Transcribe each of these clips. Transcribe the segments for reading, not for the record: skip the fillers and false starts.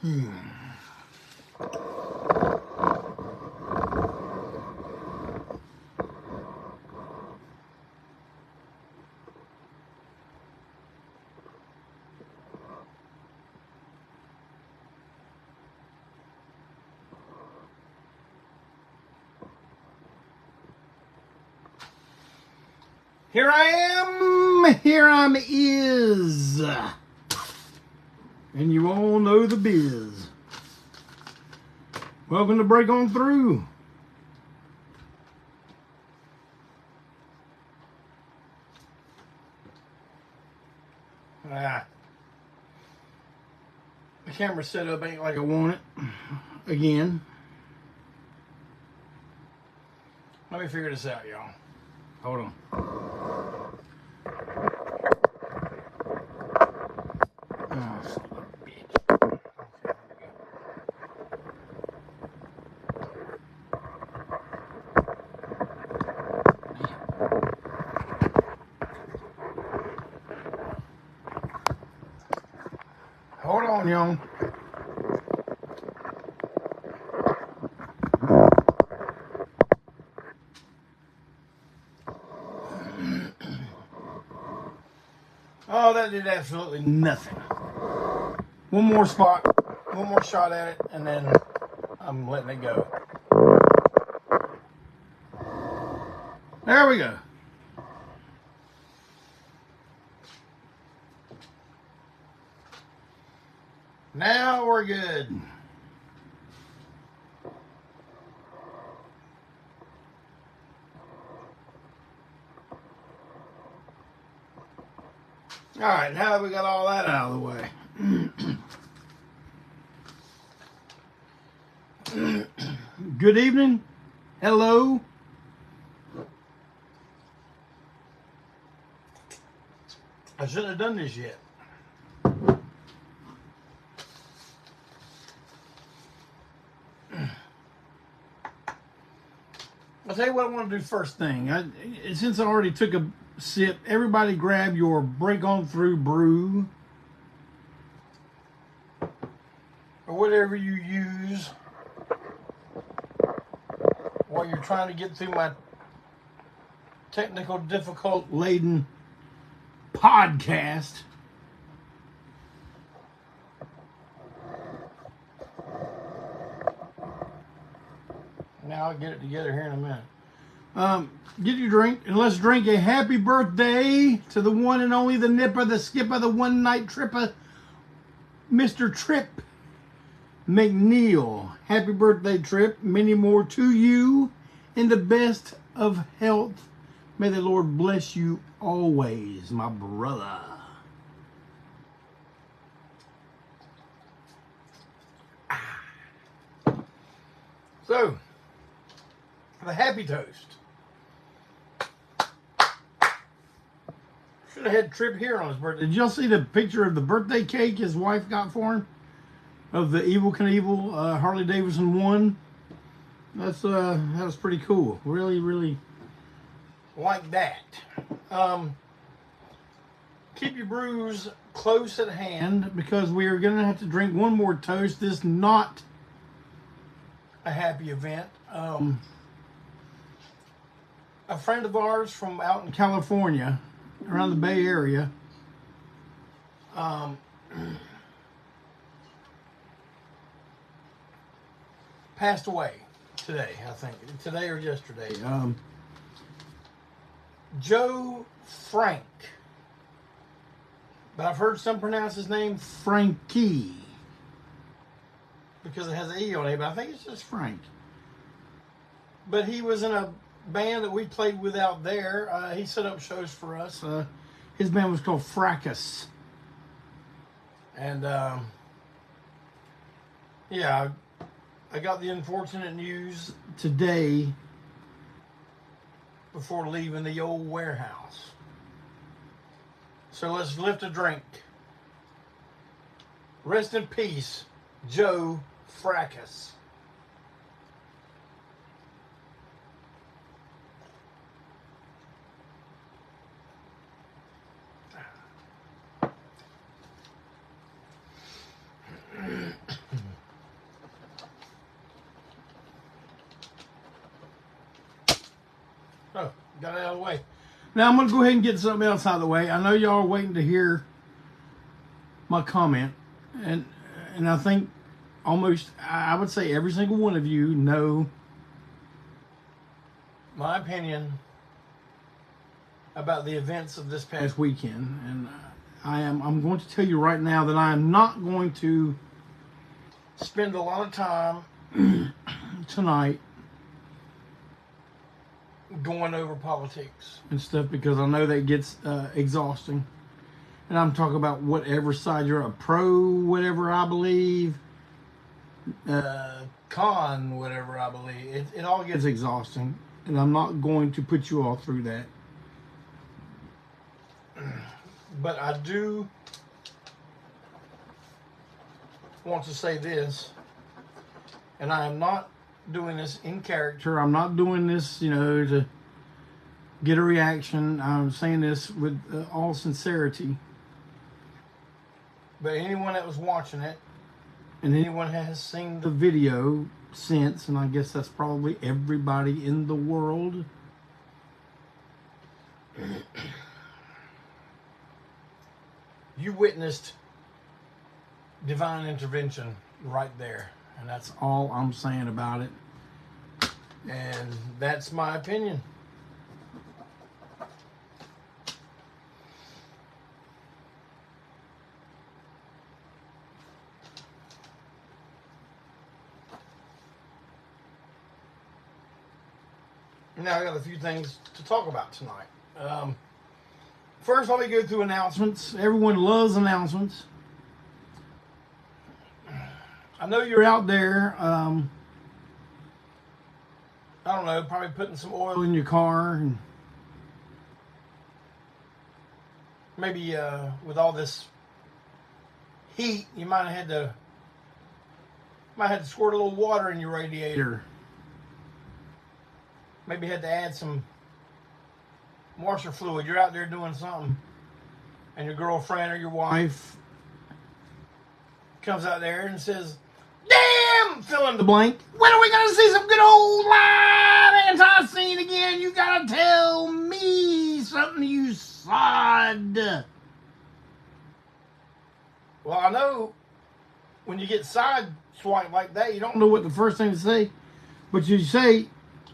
Here I am, here I'm is, and you all know the biz. Welcome to Break On Through. The camera setup ain't like I want it, again. Let me figure this out, y'all. Hold on. Hold on, y'all. Oh, that did absolutely nothing. One more spot, one more shot at it, and then I'm letting it go. There we go. Now we're good. All right, now that we got all that out of the way. Good evening. Hello. I shouldn't have done this yet. I'll tell you what I want to do first thing. Since I already took a sip, everybody grab your Break On Through brew or whatever you use while you're trying to get through my technical difficult laden podcast. Now I'll get it together here in a minute. Get your drink, and let's drink a happy birthday to the one and only, the nipper, the skipper, the one-night tripper, Mr. Trip McNeil. Happy birthday, Trip. Many more to you, in the best of health. May the Lord bless you always, my brother. So, the happy toast. Should have had Trip here on his birthday. Did y'all see the picture of the birthday cake his wife got for him? Of the Evel Knievel Harley Davidson 1? That was pretty cool. Really, really like that. Keep your brews close at hand because we are going to have to drink one more toast. This is not a happy event. A friend of ours from out in California, around the Bay Area, passed away today, I think. Today or yesterday. Joe Frank. But I've heard some pronounce his name Frankie, because it has an E on it, but I think it's just Frank. But he was in a band that we played with out there. He set up shows for us. His band was called Fracas. And, yeah, I got the unfortunate news today before leaving the old warehouse. So let's lift a drink. Rest in peace, Joe Fracas. Got it out of the way. Now I'm going to go ahead and get something else out of the way. I know y'all are waiting to hear my comment, and I think almost, I would say every single one of you know my opinion about the events of this past weekend, and I'm going to tell you right now that I am not going to spend a lot of time tonight going over politics and stuff, because I know that gets exhausting. And I'm talking about whatever side you're a pro, whatever I believe, con, whatever I believe. It all gets exhausting, and I'm not going to put you all through that. But I do want to say this, and I am not doing this in character. I'm not doing this, to get a reaction. I'm saying this with all sincerity. But anyone that was watching it, and anyone that has seen the video since, and I guess that's probably everybody in the world, you witnessed divine intervention right there. And that's all I'm saying about it. And that's my opinion. Now I got a few things to talk about tonight. First, let me go through announcements. Everyone loves announcements. I know you're out there, I don't know, probably putting some oil in your car, and maybe with all this heat, you might have to squirt a little water in your radiator. Maybe had to add some washer fluid. You're out there doing something, and your girlfriend or your wife comes out there and says, "Damn!" fill in the blank. When are we going to see some good old live Antiseen again? You got to tell me something, you sod. Well, I know when you get side swiped like that, you don't know what the first thing to say. But you say,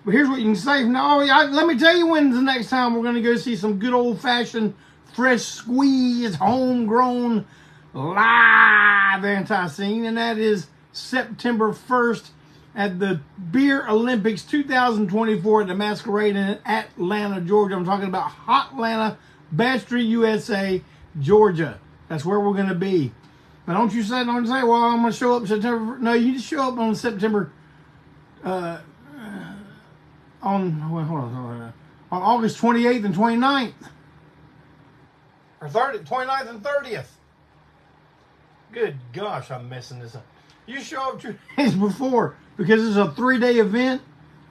but here's what you can say. No, let me tell you when's the next time we're going to go see some good old-fashioned, fresh squeezed, homegrown, live Antiseen, and that is September 1st at the Beer Olympics 2024 at the Masquerade in Atlanta, Georgia. I'm talking about Hotlanta, Bastrop Street, USA, Georgia. That's where we're going to be. Now, don't you say, well, I'm going to show up September. No, you just show up on September, on August 28th and 29th. Or 29th and 30th. Good gosh, I'm messing this up. You show up 2 days before, because it's a 3-day event.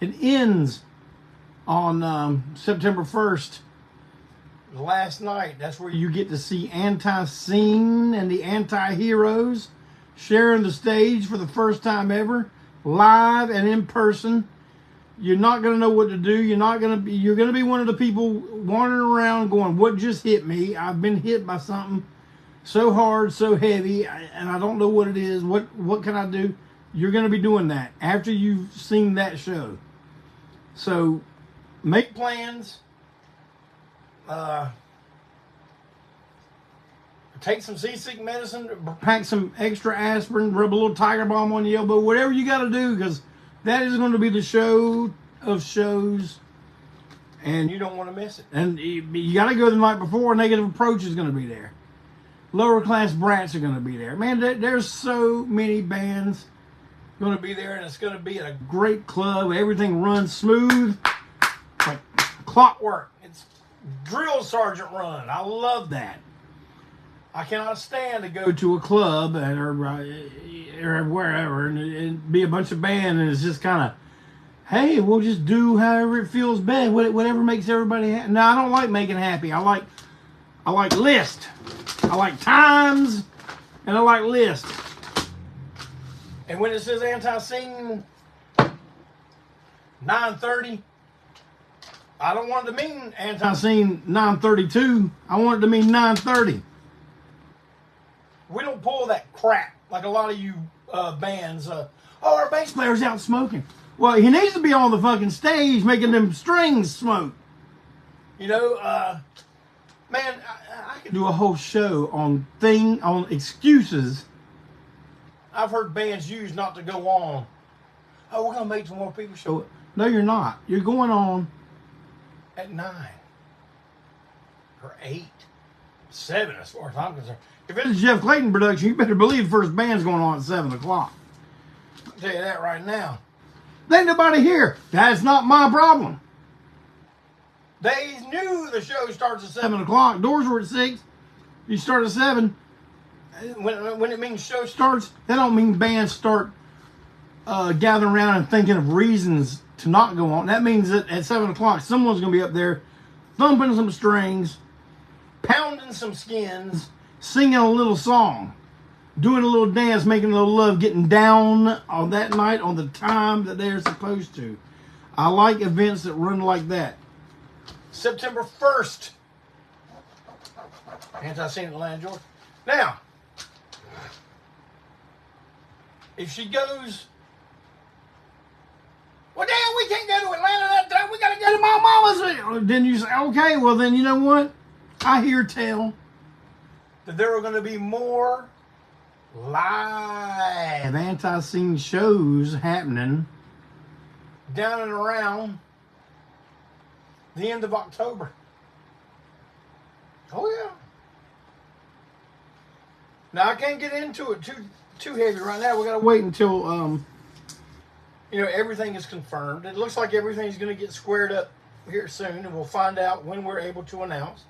It ends on September 1st. Last night, that's where you get to see Antiseen and the Anti-Heroes sharing the stage for the first time ever, live and in person. You're not going to know what to do. You're going to be one of the people wandering around going, "What just hit me? I've been hit by something so hard, so heavy, and I don't know what it is. What can I do?" You're going to be doing that after you've seen that show. So make plans. Take some seasick medicine, pack some extra aspirin, rub a little Tiger Balm on your elbow, whatever you got to do, because that is going to be the show of shows, and you don't want to miss it. And you got to go the night before. Negative Approach is going to be there. Lower Class Brats are going to be there. Man, there's so many bands going to be there, and it's going to be a great club. Everything runs smooth, like clockwork. It's drill sergeant run. I love that. I cannot stand to go to a club or wherever and be a bunch of band, and it's just kind of, hey, we'll just do however it feels best, whatever makes everybody happy. No, I don't like making happy. I like list. I like times, and I like list. And when it says Antiseen 9:30, I don't want it to mean Antiseen 932. I want it to mean 930. We don't pull that crap like a lot of you bands. Oh, our bass player's out smoking. Well, he needs to be on the fucking stage making them strings smoke. You know, man, I could do a whole show on excuses I've heard bands use not to go on. Oh, we're gonna make some more people show up. No, you're not. You're going on at 9 or 8, 7, as far as I'm concerned. If it's a Jeff Clayton production, you better believe the first band's going on at 7 o'clock. I'll tell you that right now. There ain't nobody here. That's not my problem. They knew the show starts at 7 o'clock. Doors were at 6. You start at 7. When it means show starts, that don't mean bands start gathering around and thinking of reasons to not go on. That means that at 7 o'clock, someone's going to be up there thumping some strings, pounding some skins, singing a little song, doing a little dance, making a little love, getting down on that night on the time that they're supposed to. I like events that run like that. September 1st, Antiseen Atlanta, Georgia. Now, if she goes, well, damn, we can't go to Atlanta that time. We got to go to my mama's. Then you say, okay, well, then you know what? I hear tell that there are going to be more live Antiseen shows happening down and around the end of October. Oh, yeah. Now, I can't get into it too heavy right now. We got to wait until, everything is confirmed. It looks like everything's going to get squared up here soon, and we'll find out when we're able to announce.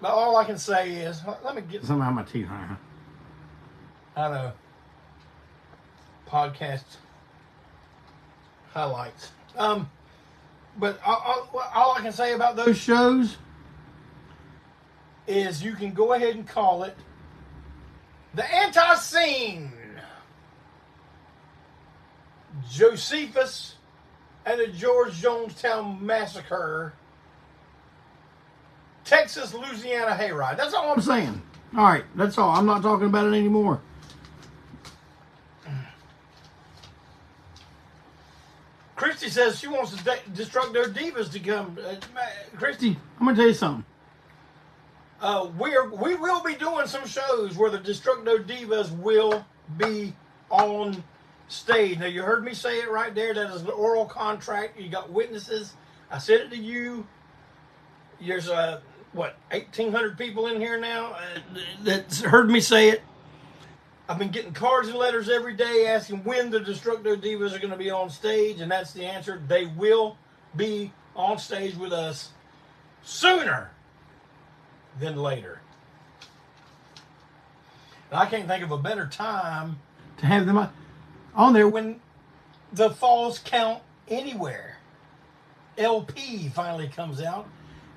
But all I can say is, let me get some out of my teeth. I know. Podcast highlights. But all I can say about those shows is you can go ahead and call it the Antiseen Josephus and the George Jonestown Massacre Texas Louisiana Hayride. That's all I'm saying. All right, that's all. I'm not talking about it anymore. Christy says she wants the Destructo Divas to come. Christy, I'm going to tell you something. We will be doing some shows where the Destructo Divas will be on stage. Now, you heard me say it right there. That is an oral contract. You got witnesses. I said it to you. There's, 1,800 people in here now that's heard me say it. I've been getting cards and letters every day asking when the Destructo Divas are going to be on stage, and that's the answer. They will be on stage with us sooner than later. And I can't think of a better time to have them on there when the Falls Count Anywhere LP finally comes out,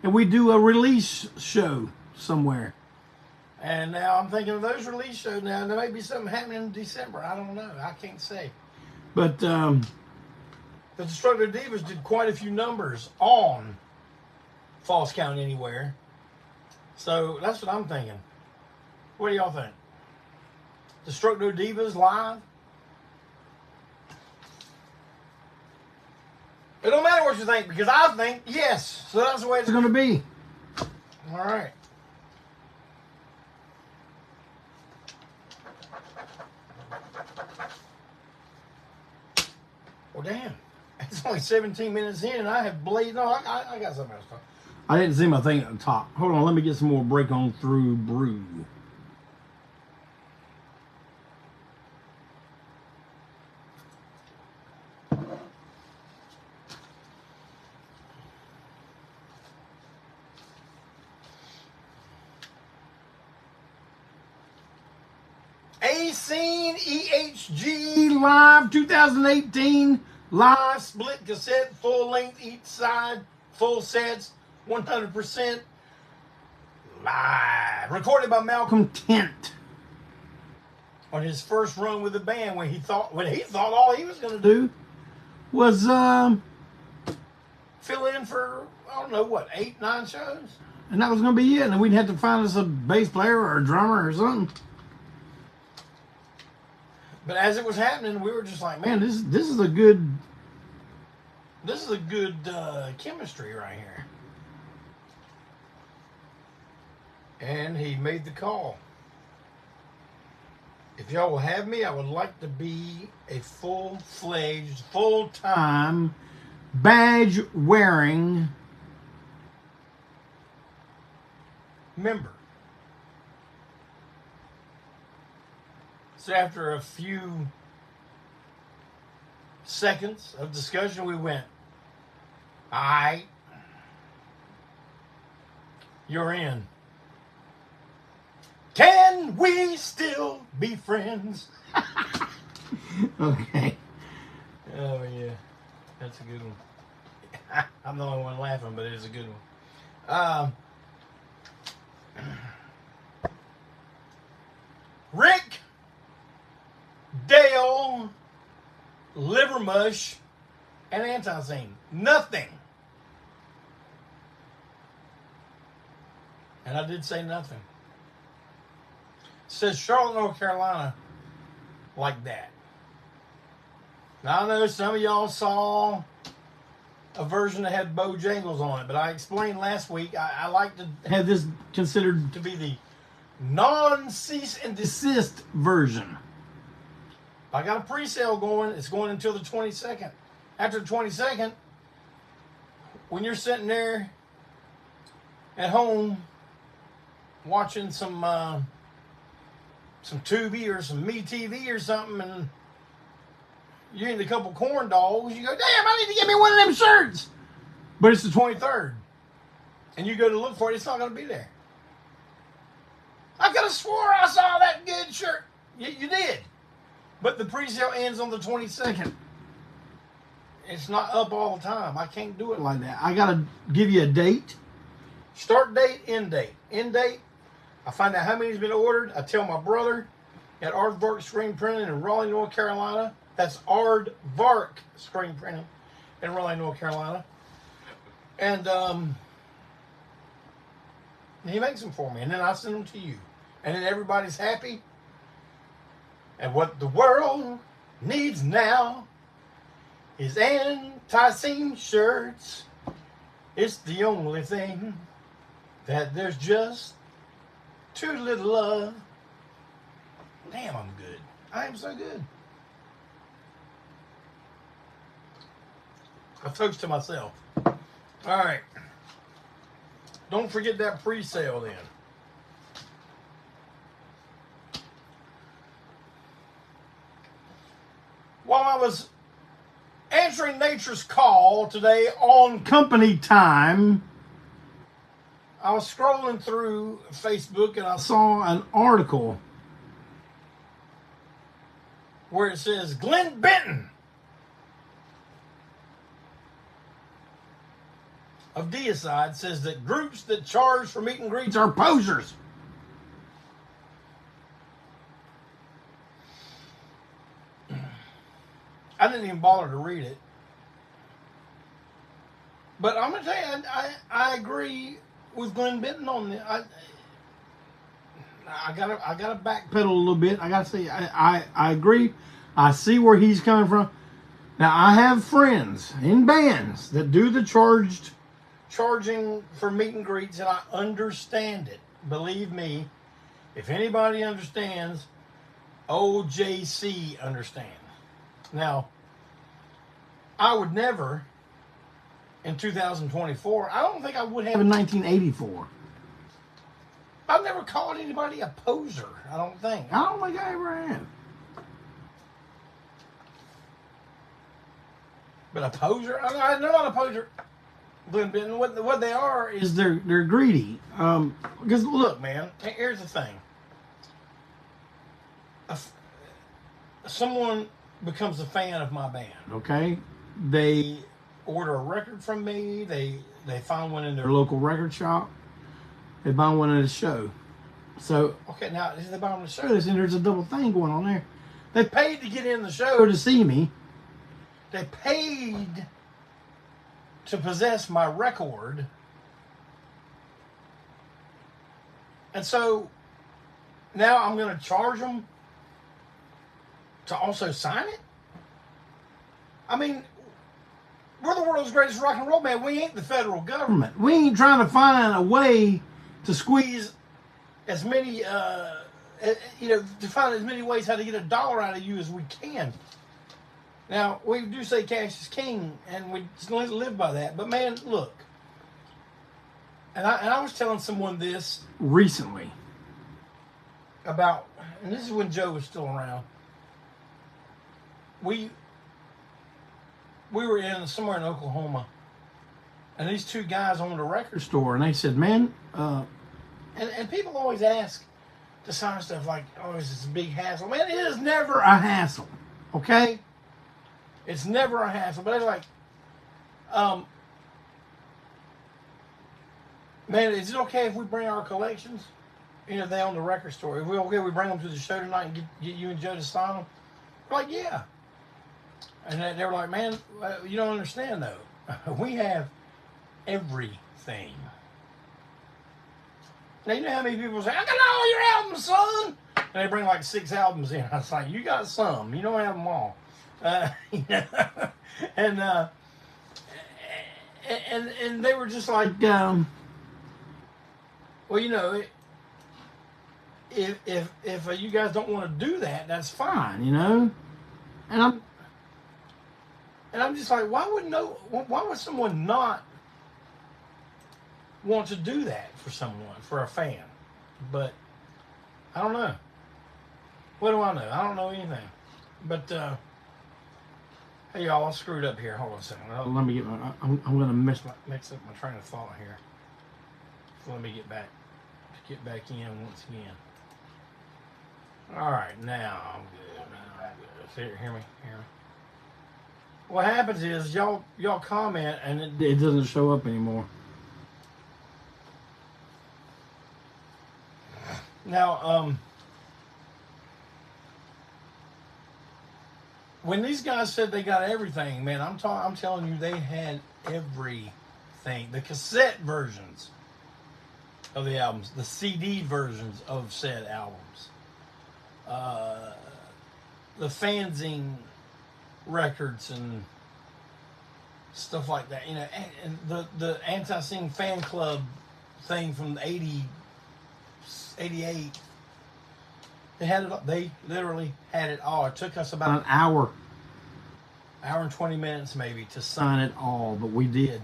and we do a release show somewhere. And now I'm thinking of those release shows now. There may be something happening in December. I don't know. I can't say. But the Destructo Divas did quite a few numbers on Falls Count Anywhere. So that's what I'm thinking. What do y'all think? Destructo Divas live? It don't matter what you think, because I think yes. So that's the way it's going to be. All right. Well, damn. It's only 17 minutes in, and I have blazed. No, I got something else to talk. I didn't see my thing at the top. Hold on, let me get some more Break On Through brew. Antiseen EHG Live 2018 live split cassette, full length each side, full sets, 100% live. Recorded by Malcolm Tent on his first run with the band when he thought all he was going to do was fill in for, I don't know, what, 8, 9 shows? And that was going to be it. And we'd have to find us a bass player or a drummer or something. But as it was happening, we were just like, man, this is a good chemistry right here. And he made the call. If y'all will have me, I would like to be a full-fledged, full-time, badge-wearing member. So after a few seconds of discussion, we went, all right, you're in. Can we still be friends? Okay. Oh, yeah. That's a good one. I'm the only one laughing, but it is a good one. Rick, Dale, Livermush, and Antiseen. Nothing. And I did say nothing. It says Charlotte, North Carolina, like that. Now I know some of y'all saw a version that had Bojangles on it, but I explained last week I like to have this considered to be the non-cease and desist version. I got a pre-sale going. It's going until the 22nd. After the 22nd, when you're sitting there at home watching some Tubi or some Me TV or something, and you eat a couple corn dogs, you go, damn, I need to get me one of them shirts. But it's the 23rd. And you go to look for it, it's not going to be there. I could have swore I saw that good shirt. You did. But the pre-sale ends on the 22nd. It's not up all the time. I can't do it like that. I got to give you a date. Start date, end date. End date, I find out how many's been ordered. I tell my brother at Aardvark Screen Printing in Raleigh, North Carolina. That's Aardvark Screen Printing in Raleigh, North Carolina. And he makes them for me. And then I send them to you. And then everybody's happy. And what the world needs now is Antiseen shirts. It's the only thing that there's just too little of. Damn, I'm good. I am so good. I toast to myself. All right. Don't forget that pre-sale then. While I was answering Nature's call today on company time, I was scrolling through Facebook and I saw an article where it says Glen Benton of Deicide says that groups that charge for meet and greets are posers. I didn't even bother to read it. But I'm going to tell you, I agree with Glen Benton on this. I gotta backpedal a little bit. I gotta say I agree. I see where he's coming from. Now I have friends in bands that do the charging for meet and greets, and I understand it. Believe me, if anybody understands, Ole JC understands. Now, I would never, in 2024, I don't think I would have in 1984. I've never called anybody a poser, I don't think. I don't think I ever have. But a poser? I'm not a poser. Glen Benton, what they are is they're greedy. Because look, man, here's the thing. Someone becomes a fan of my band, okay? They order a record from me. They find one in their local record shop. They buy one at a show. So, okay, now, they buy one at a show. There's a double thing going on there. They paid to get in the show to see me. They paid to possess my record. And so now I'm going to charge them to also sign it? I mean, we're the world's greatest rock and roll band. We ain't the federal government. We ain't trying to find a way to squeeze as many, to find as many ways how to get a dollar out of you as we can. Now, we do say cash is king, and we just live by that. But man, look, and I was telling someone this recently about, and this is when Joe was still around. We were somewhere in Oklahoma, and these two guys owned a record store, and they said, man, and people always ask to sign stuff like, oh, is this a big hassle? Man, it is never a hassle, okay? It's never a hassle, but it's like, man, is it okay if we bring our collections? They own the record store. If we okay, we bring them to the show tonight and get you and Joe to sign them? We're like, yeah. And they were like, man, you don't understand, though. We have everything. Now, you know how many people say, I got all your albums, son? And they bring like 6 albums in. I was like, you got some. You don't have them all. And they were just like, well, if you guys don't want to do that, that's fine, And I'm just like, why would someone not want to do that for a fan? But I don't know. What do I know? I don't know anything. But hey, y'all, I screwed up here. Hold on a second. Let me get I'm going to mix up my train of thought here. So let me get back in once again. All right, now I'm good. Hear me. What happens is y'all comment and it doesn't show up anymore. Now, when these guys said they got everything, man, I'm telling you, they had everything. The cassette versions of the albums, the CD versions of said albums, the fanzine records and stuff like that, and the Antiseen fan club thing from the 88. They had it. They literally had it all. It took us about an hour and 20 minutes maybe to sign it all, but we did.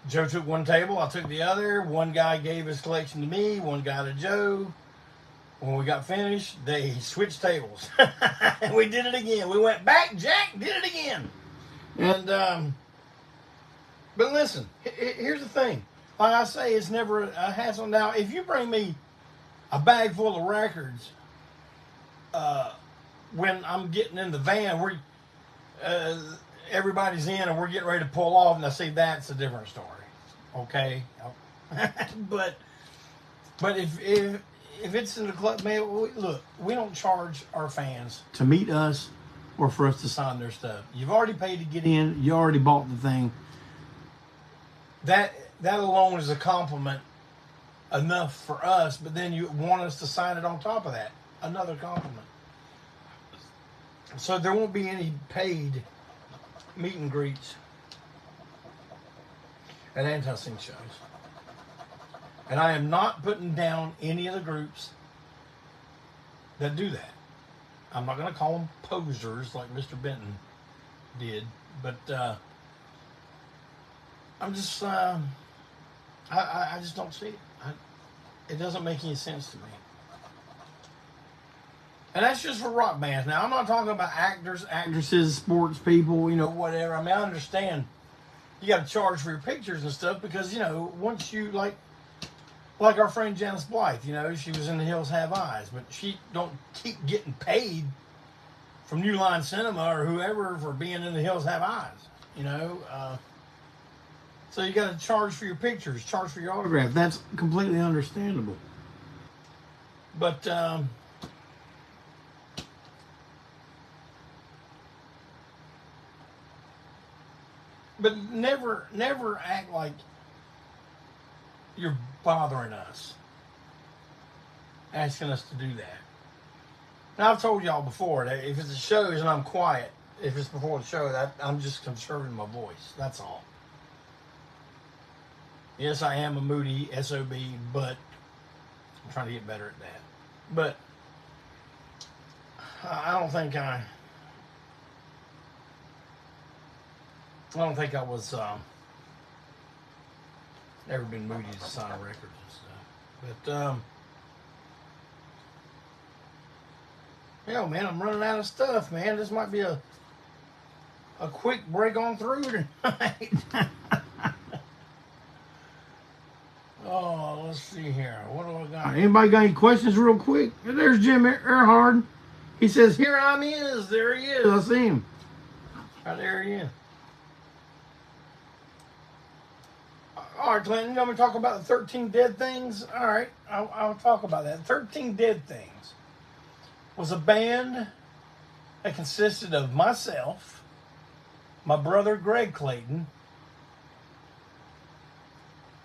Joe took one table, I took the other. One guy gave his collection to me, one guy to Joe. When we got finished, they switched tables. And we did it again. We went back, Jack, did it again. And, but listen, here's the thing. Like I say, it's never a hassle. Now, if you bring me a bag full of records, when I'm getting in the van, everybody's in and we're getting ready to pull off, and I say that's a different story. Okay? But if it's in the club, man, look, we don't charge our fans to meet us or for us to sign their stuff. You've already paid to get in. You already bought the thing. That alone is a compliment enough for us, but then you want us to sign it on top of that. Another compliment. So there won't be any paid meet and greets at Antiseen shows. And I am not putting down any of the groups that do that. I'm not going to call them posers like Mr. Benton did, but I'm just, I just don't see it. It doesn't make any sense to me. And that's just for rock bands. Now, I'm not talking about actors, actresses, sports people, whatever. I mean, I understand you got to charge for your pictures and stuff because, once you, like our friend Janice Blythe, she was in The Hills Have Eyes, but she don't keep getting paid from New Line Cinema or whoever for being in The Hills Have Eyes, So you got to charge for your pictures, charge for your autograph. That's completely understandable. But, But never act like you're bothering us, asking us to do that. Now, I've told y'all before that if it's a show and I'm quiet, if it's before the show, that I'm just conserving my voice. That's all. Yes, I am a moody SOB, but I'm trying to get better at that. But I don't think I was ever been moody to sign records and stuff. But yeah, man, I'm running out of stuff, man. This might be a quick break on through tonight. Oh, let's see here. What do I got? Anybody got any questions real quick? There's Jim Earhart. He says, here I is. There he is. I see him. Right there he is. All right, Clinton, you want me to talk about the 13 Dead Things? All right, I'll talk about that. 13 Dead Things was a band that consisted of myself, my brother Greg Clayton,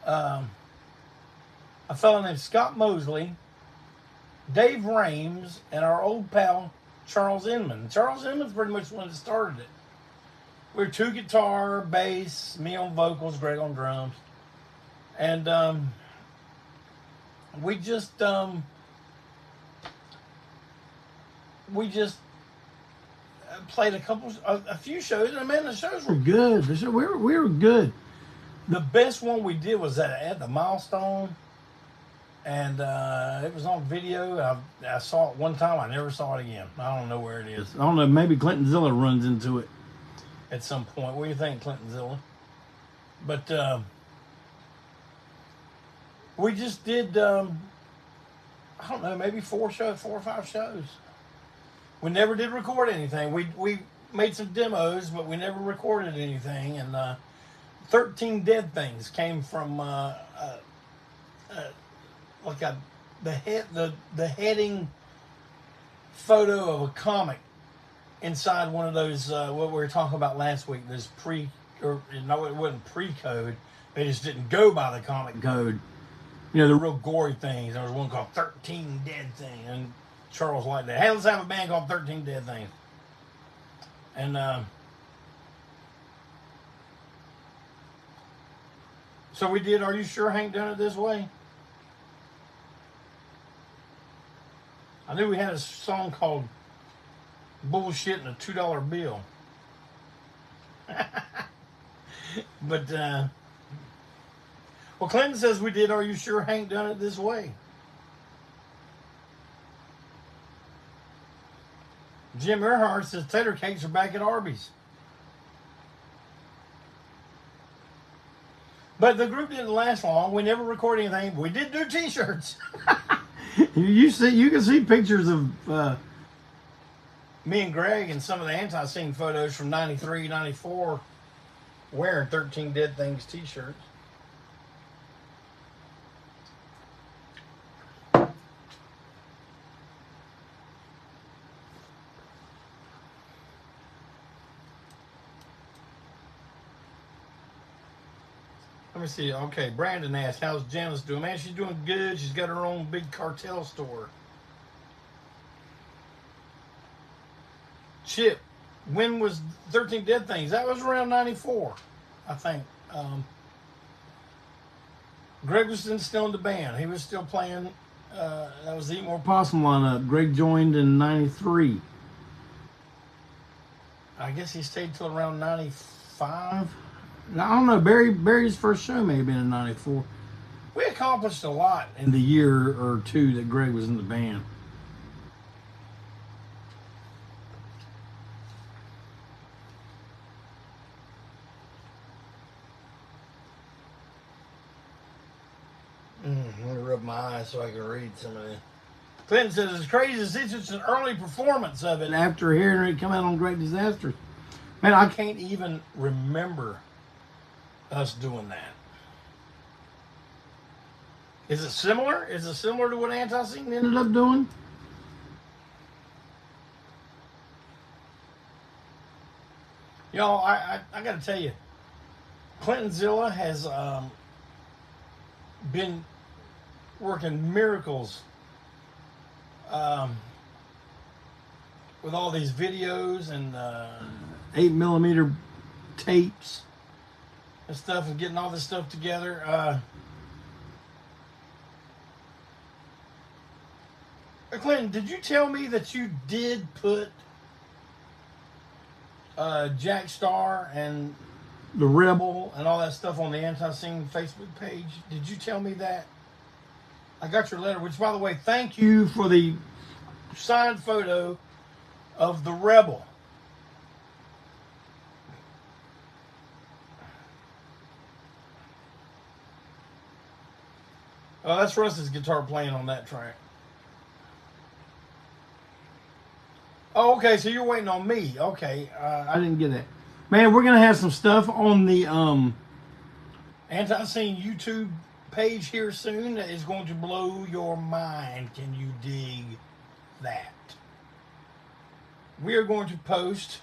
a fellow named Scott Mosley, Dave Rames, and our old pal Charles Inman. Charles Inman's pretty much the one that started it. We were 2 guitar, bass, me on vocals, Greg on drums. And we just played a few shows, and man, the shows were good. We were good. The best one we did was at the Milestone, and it was on video. I saw it one time. I never saw it again. I don't know where it is. I don't know. Maybe Clinton Zilla runs into it at some point. What do you think, Clinton Zilla? But we just did, I don't know, maybe 4 or 5 shows. We never did record anything. We made some demos, but we never recorded anything. And 13 Dead Things came from the heading photo of a comic inside one of those what we were talking about last week. This it wasn't pre-code. They just didn't go by the comic code. You know, the real gory things. There was one called 13 Dead Things, and Charles liked that. Hey, let's have a band called 13 Dead Things. And so we did Are You Sure Hank Done It This Way? I knew we had a song called Bullshit and a $2 Bill. But well, Clinton says we did Are You Sure Hank Done It This Way? Jim Earhart says tater cakes are back at Arby's. But the group didn't last long. We never recorded anything. But we did do T-shirts. You can see pictures of me and Greg and some of the Antiseen photos from 93, 94 wearing 13 Dead Things T-shirts. Let me see. Okay, Brandon asked, how's Janice doing? Man, she's doing good. She's got her own big cartel store. Chip, when was 13 Dead Things? That was around 94, I think. Greg was still in the band. He was still playing. That was the Eat More Possum lineup. Greg joined in 93. I guess he stayed till around 95. I don't know. Barry's first show may have been in 94. We accomplished a lot in the year or two that Greg was in the band. Let me rub my eyes so I can read some of this. Clinton says, it's crazy to see such an early performance of it after hearing it come out on Great Disasters. Man, I can't even remember us doing that. Is it similar? Is it similar to what Antiseen ended up doing? Y'all, I got to tell you, Clintonzilla has been working miracles with all these videos and 8mm tapes and stuff, and getting all this stuff together. Clinton, did you tell me that you did put Jack Star and the Rebel and all that stuff on the Antiseen Facebook page? Did you tell me that? I got your letter, which, by the way, thank you for the signed photo of the Rebel. Oh, that's Russ's guitar playing on that track. Oh, okay, so you're waiting on me. Okay, I didn't get that. Man, we're going to have some stuff on the Antiseen YouTube page here soon that is going to blow your mind. Can you dig that? We are going to post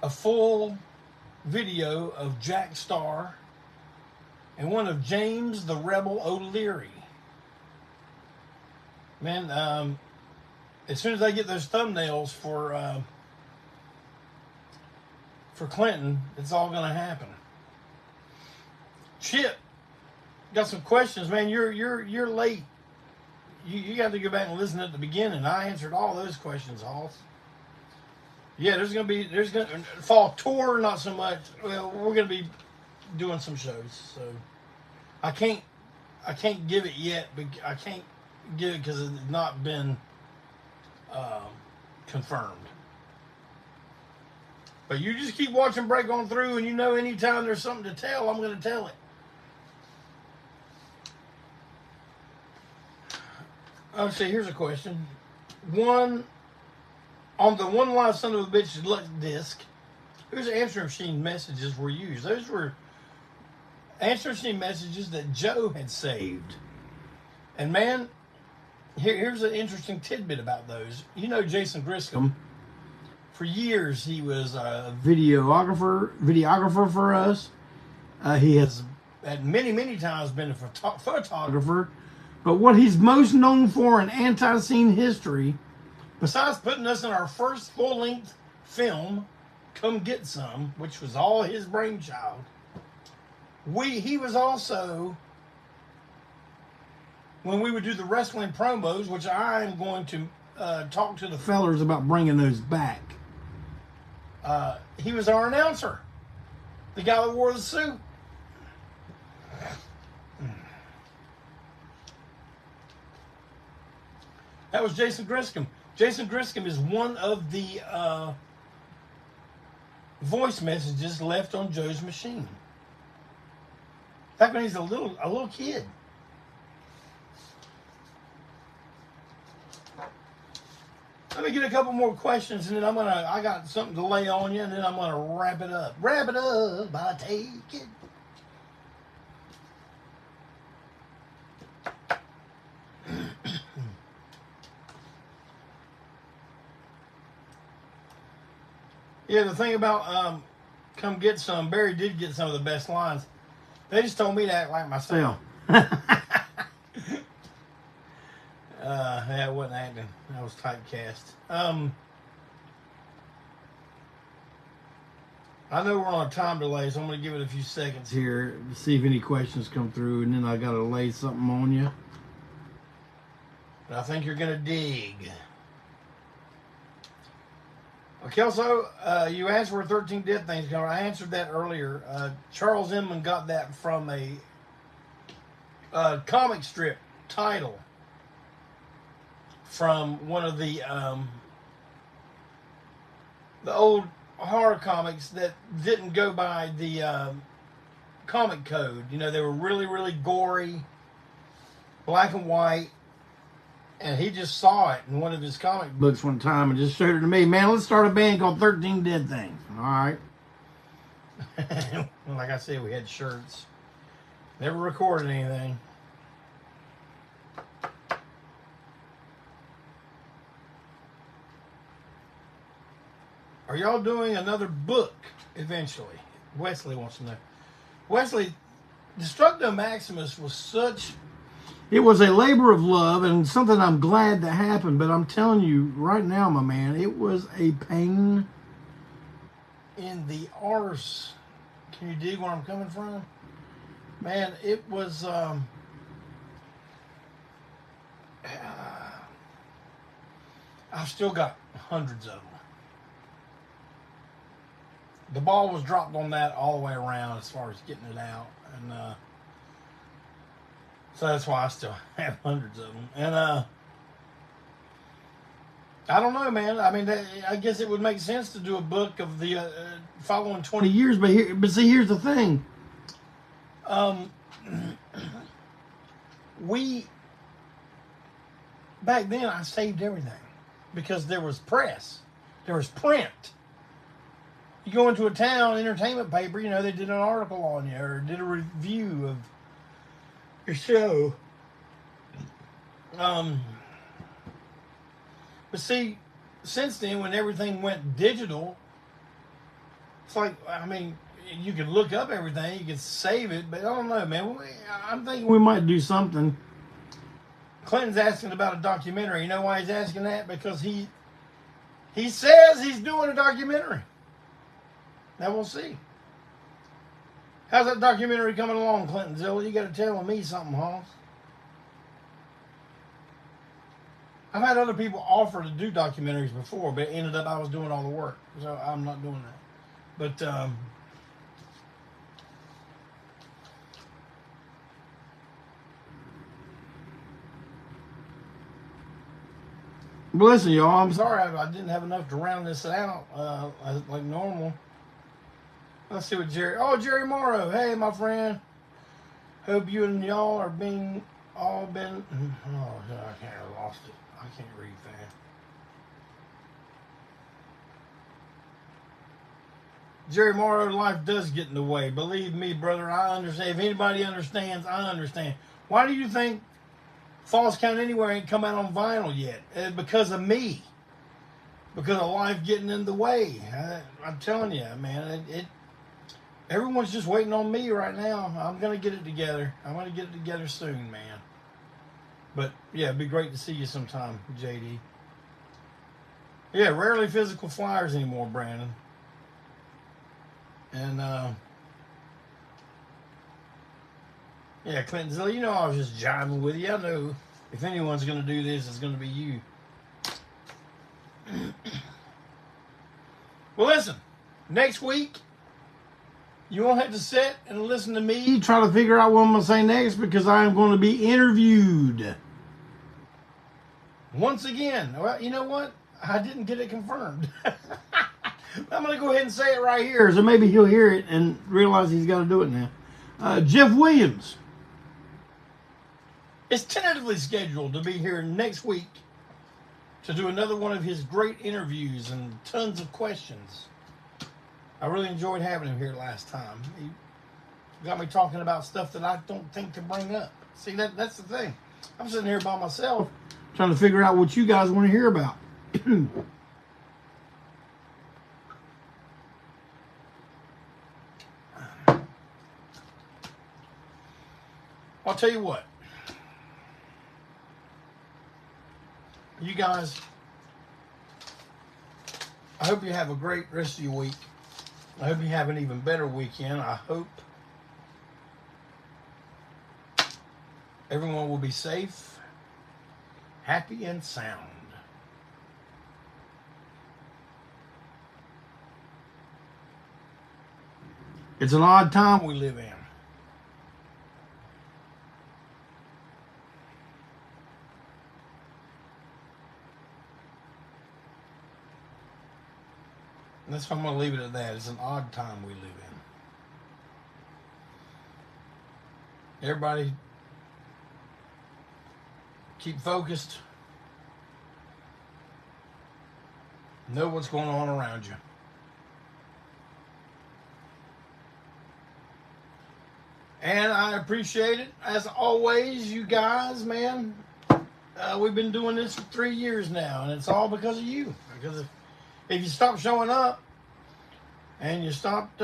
a full video of Jack Star and one of James the Rebel O'Leary. Man, as soon as I get those thumbnails for Clinton, it's all going to happen. Chip, got some questions, man. You're late. You got to go back and listen at the beginning. I answered all those questions, Hoss. Yeah, there's gonna fall tour, not so much. Well, we're gonna be doing some shows, so I can't give it yet, but I can't give it because it's not been confirmed. But you just keep watching Break On Through, and you know anytime there's something to tell, I'm going to tell it. Oh, see, here's a question. On the One Live Son of a Bitch Deluxe disc, whose answering machine messages were used? Those were answering machine messages that Joe had saved. And man, here's an interesting tidbit about those. You know Jason Griscom. For years, he was a videographer for us. He has at many times been a photographer. But what he's most known for in Antiseen history, besides putting us in our first full-length film, Come Get Some, which was all his brainchild, he was also, when we would do the wrestling promos, which I am going to talk to the fellers about bringing those back, he was our announcer, the guy that wore the suit. That was Jason Griscom. Jason Griscom is one of the voice messages left on Joe's machine. Back when he's a little kid. Let me get a couple more questions, and then I got something to lay on you, and then I'm gonna wrap it up. Wrap it up, I take it. Yeah, the thing about Come Get Some, Barry did get some of the best lines. They just told me to act like myself. Yeah, it wasn't acting. I was typecast. I know we're on a time delay, so I'm going to give it a few seconds here to see if any questions come through, and then I got to lay something on you. But I think you're going to dig. Kelso, you asked where 13 Dead Things come. I answered that earlier. Charles Inman got that from a comic strip title from one of the old horror comics that didn't go by the comic code. You know, they were really gory, black and white. And he just saw it in one of his comic books one time and just showed it to me. Man, let's start a band called 13 Dead Things. All right. Like I said, we had shirts. Never recorded anything. are y'all doing another book eventually? Wesley wants to know. Wesley, Destructo Maximus was such... It was a labor of love and something I'm glad that happened, but I'm telling you right now, my man, it was a pain in the arse. Can you dig where I'm coming from? Man, it was... I've still got hundreds of them. The ball was dropped on that all the way around as far as getting it out. And so that's why I still have hundreds of them. And I don't know, man. I mean, I guess it would make sense to do a book of the following 20 years. But see, here's the thing. Back then, I saved everything because there was press. There was print. You go into a town entertainment paper, you know, they did an article on you or did a review of your show. But see, since then, when everything went digital, it's like, I mean, you could look up everything, you could save it, but I don't know, man. I'm thinking we might do something. Clinton's asking about a documentary. You know why he's asking that? Because he says he's doing a documentary. Now we'll see. How's that documentary coming along, Clintonzilla? You got to tell me something, Hoss. I've had other people offer to do documentaries before, but it ended up I was doing all the work, so I'm not doing that. But but listen, y'all, I'm sorry I didn't have enough to round this out like normal. Let's see what Jerry... Oh, Jerry Morrow. Hey, my friend. Hope you and y'all are all been... Oh, I can't have lost it. I can't read fast. Jerry Morrow, life does get in the way. Believe me, brother, I understand. If anybody understands, I understand. Why do you think Falls Count Anywhere ain't come out on vinyl yet? Because of me. Because of life getting in the way. I'm telling you, man, everyone's just waiting on me right now. I'm going to get it together. I'm going to get it together soon, man. But, yeah, it'd be great to see you sometime, JD. Yeah, rarely physical flyers anymore, Brandon. And, yeah, Clintonzilla, you know I was just jiving with you. I know if anyone's going to do this, it's going to be you. Well, listen, next week, you won't have to sit and listen to me try to figure out what I'm going to say next because I am going to be interviewed. Once again. Well, you know what? I didn't get it confirmed. I'm going to go ahead and say it right here so maybe he'll hear it and realize he's got to do it now. Jeff Williams is tentatively scheduled to be here next week to do another one of his great interviews and tons of questions. I really enjoyed having him here last time. He got me talking about stuff that I don't think to bring up. See, that's the thing. I'm sitting here by myself trying to figure out what you guys want to hear about. I'll tell you what. You guys, I hope you have a great rest of your week. I hope you have an even better weekend. I hope everyone will be safe, happy, and sound. It's an odd time we live in. That's why I'm going to leave it at that. It's an odd time we live in. Everybody keep focused. Know what's going on around you. And I appreciate it. As always, you guys, man. We've been doing this for 3 years now, and it's all because of you. Because if you stopped showing up and you stopped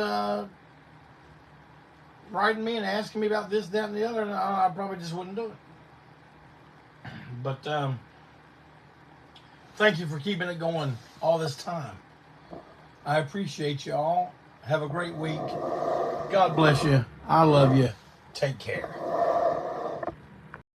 writing me and asking me about this, that, and the other, I probably just wouldn't do it. But thank you for keeping it going all this time. I appreciate you all. Have a great week. God bless you. I love you. Take care.